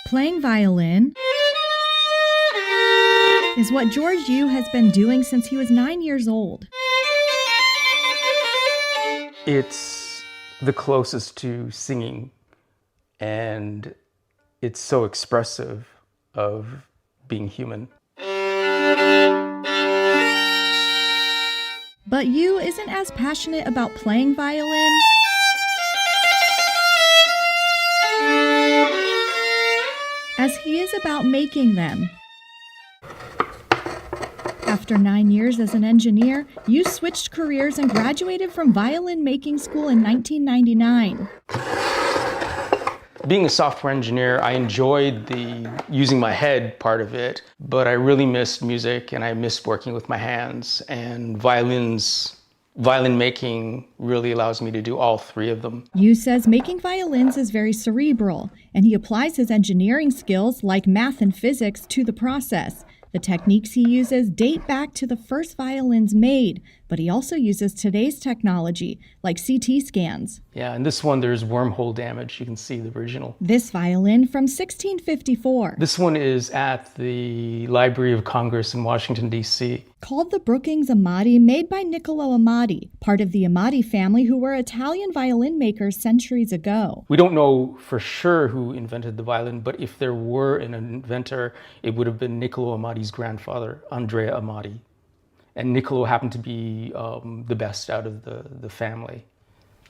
Playing violin is what George Yu has been doing since he was 9 years old. It's the closest to singing, and it's so expressive of being human. But Yu isn't as passionate about playing violin as he is about making them. After 9 years as an engineer, Yu switched careers and graduated from violin making school in 1999. Being a software engineer, I enjoyed the using my head part of it, but I really missed music and I missed working with my hands. And violin making really allows me to do all three of them. Yu says making violins is very cerebral, and he applies his engineering skills like math and physics to the process. The techniques he uses date back to the first violins made, but he also uses today's technology, like CT scans. Yeah, and this one, there's wormhole damage. You can see the original. This violin from 1654. This one is at the Library of Congress in Washington, D.C. Called the Brookings Amati, made by Niccolo Amati, part of the Amati family who were Italian violin makers centuries ago. We don't know for sure who invented the violin, but if there were an inventor, it would have been Niccolo Amati's grandfather, Andrea Amati. And Niccolo happened to be the best out of the family.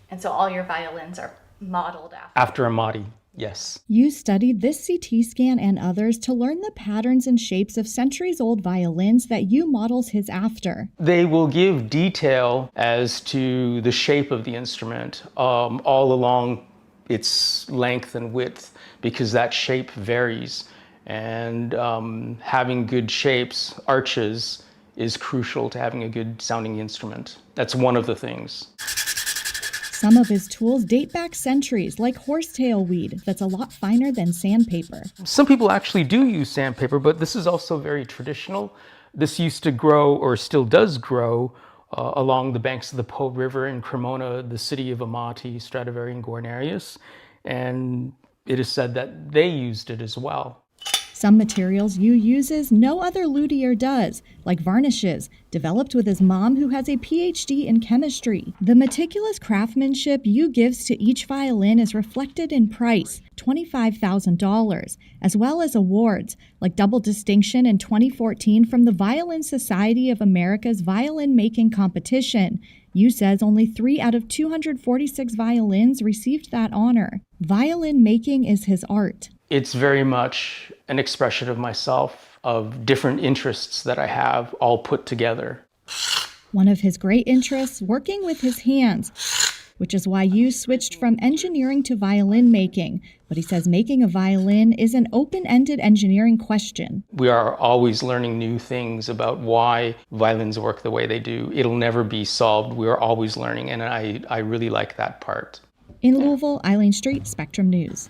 And so all your violins are modeled after? After Amati, yes. You studied this CT scan and others to learn the patterns and shapes of centuries-old violins that Yu models his after. They will give detail as to the shape of the instrument all along its length and width, because that shape varies. And having good shapes, arches, is crucial to having a good sounding instrument. That's one of the things. Some of his tools date back centuries, like horsetail weed, that's a lot finer than sandpaper. Some people actually do use sandpaper, but this is also very traditional. This used to grow, or still does grow, along the banks of the Po River in Cremona, the city of Amati, Stradivari, and Guarnerius. And it is said that they used it as well. Some materials Yu uses no other luthier does, like varnishes, developed with his mom who has a PhD in chemistry. The meticulous craftsmanship Yu gives to each violin is reflected in price, $25,000, as well as awards, like double distinction in 2014 from the Violin Society of America's violin making competition. Yu says only 3 out of 246 violins received that honor. Violin making is his art. It's very much an expression of myself, of different interests that I have all put together. One of his great interests, working with his hands, which is why Yu switched from engineering to violin making. But he says making a violin is an open-ended engineering question. We are always learning new things about why violins work the way they do. It'll never be solved. We are always learning, and I really like that part. In Louisville, Eileen Street, Spectrum News.